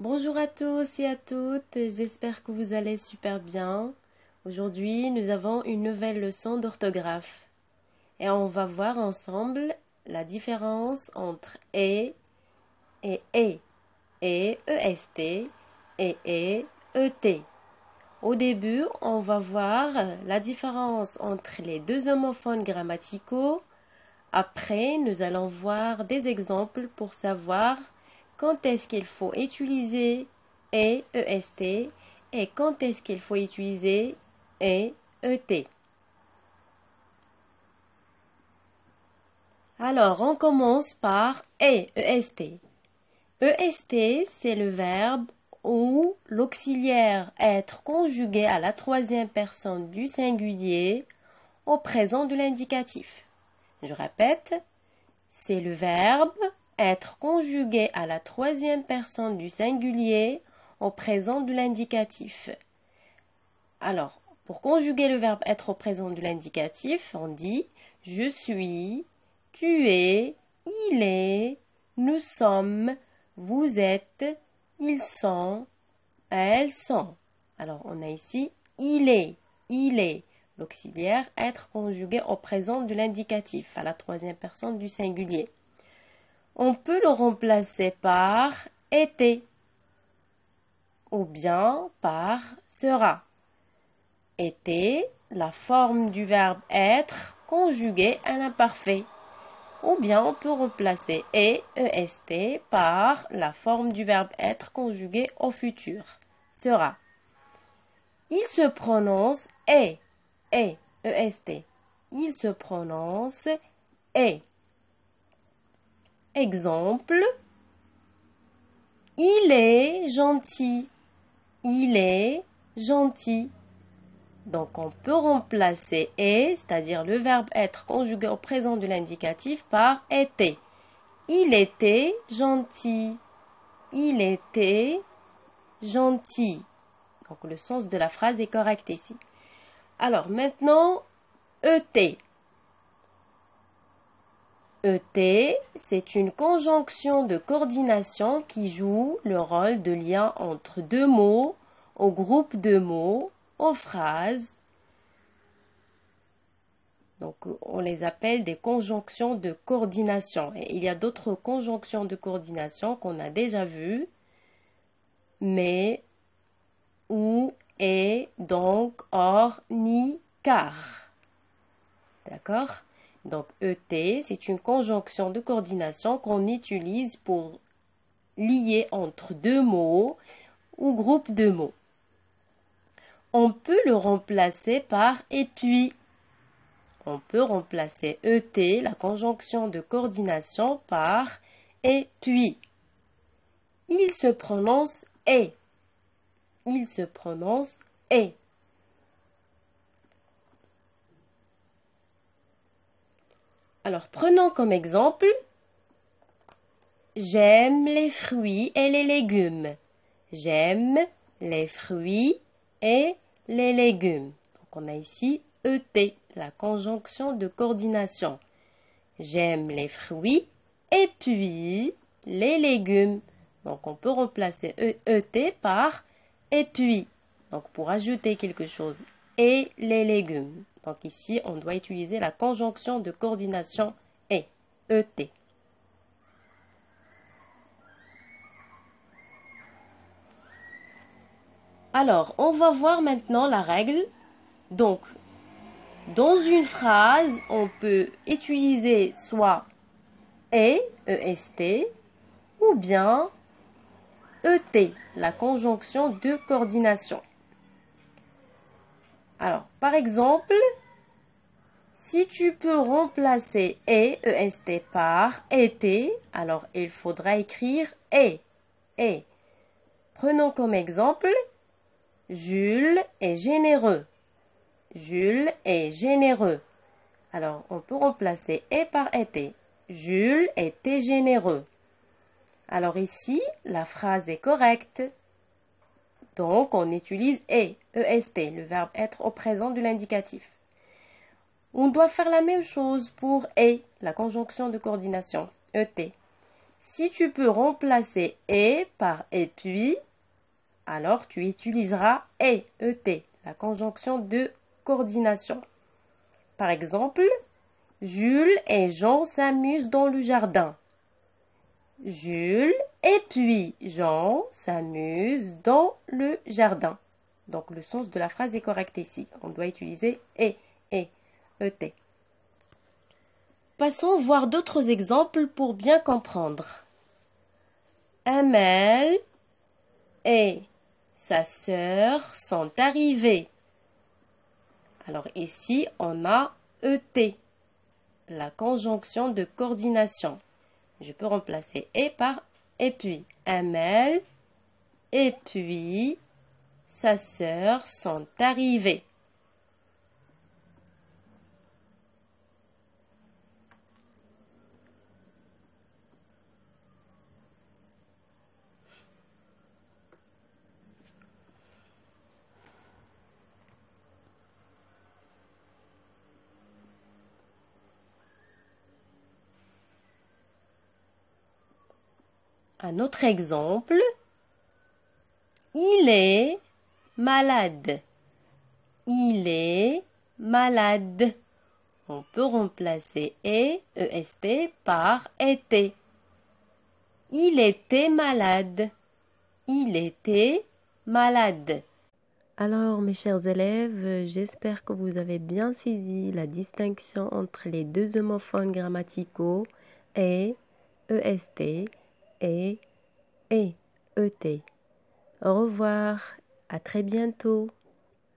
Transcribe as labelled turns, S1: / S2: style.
S1: Bonjour à tous et à toutes, j'espère que vous allez super bien. Aujourd'hui, nous avons une nouvelle leçon d'orthographe et on va voir ensemble la différence entre et, EST et ET. Au début, on va voir la différence entre les deux homophones grammaticaux. Après, nous allons voir des exemples pour savoir quand est-ce qu'il faut utiliser EST et quand est-ce qu'il faut utiliser ET. Alors, on commence par EST. EST, c'est le verbe où l'auxiliaire être conjugué à la troisième personne du singulier au présent de l'indicatif. Je répète, c'est le verbe être conjugué à la troisième personne du singulier au présent de l'indicatif. Alors, pour conjuguer le verbe être au présent de l'indicatif, on dit je suis, tu es, il est, nous sommes, vous êtes, ils sont, elles sont. Alors, on a ici il est. L'auxiliaire être conjugué au présent de l'indicatif, à la troisième personne du singulier. On peut le remplacer par était ou bien par sera. Était, la forme du verbe être conjugué à l'imparfait. Ou bien on peut remplacer EST par la forme du verbe être conjugué au futur, sera. Il se prononce EST. Il se prononce est. Exemple, il est gentil. Il est gentil. Donc on peut remplacer est, c'est-à-dire le verbe être conjugué au présent de l'indicatif par était. Il était gentil. Il était gentil. Donc le sens de la phrase est correct ici. Alors maintenant, ET. ET, c'est une conjonction de coordination qui joue le rôle de lien entre deux mots, au groupe de mots, aux phrases. Donc, on les appelle des conjonctions de coordination. Et il y a d'autres conjonctions de coordination qu'on a déjà vues, mais, ou, et, donc, or, ni, car. D'accord ? Donc, ET, c'est une conjonction de coordination qu'on utilise pour lier entre deux mots ou groupes de mots. On peut le remplacer par et puis. On peut remplacer ET, la conjonction de coordination, par et puis. Il se prononce est. Il se prononce est. Alors, prenons comme exemple, j'aime les fruits et les légumes. J'aime les fruits et les légumes. Donc, on a ici ET, la conjonction de coordination. J'aime les fruits et puis les légumes. Donc, on peut remplacer ET par et puis. Donc, pour ajouter quelque chose, et les légumes. Donc, ici, on doit utiliser la conjonction de coordination et, ET. Alors, on va voir maintenant la règle. Donc, dans une phrase, on peut utiliser soit EST, ou bien ET, la conjonction de coordination. Alors, par exemple, si tu peux remplacer EST par était, alors il faudra écrire et. Prenons comme exemple, Jules est généreux. Jules est généreux. Alors, on peut remplacer et par était. Jules était généreux. Alors ici, la phrase est correcte. Donc, on utilise EST, le verbe être au présent de l'indicatif. On doit faire la même chose pour et, la conjonction de coordination, ET. Si tu peux remplacer et par et puis, alors tu utiliseras et, la conjonction de coordination. Par exemple, Jules et Jean s'amusent dans le jardin. Jules et puis Jean s'amusent dans le jardin. Donc le sens de la phrase est correct ici. On doit utiliser et, et. Passons voir d'autres exemples pour bien comprendre. Amel et sa sœur sont arrivés. Alors ici, on a ET, la conjonction de coordination. Je peux remplacer et par et puis. Amel et puis sa sœur sont arrivés. Un autre exemple, il est malade. Il est malade. On peut remplacer EST par était. Il était malade. Il était malade. Alors, mes chers élèves, j'espère que vous avez bien saisi la distinction entre les deux homophones grammaticaux et, EST et ET. Au revoir, à très bientôt.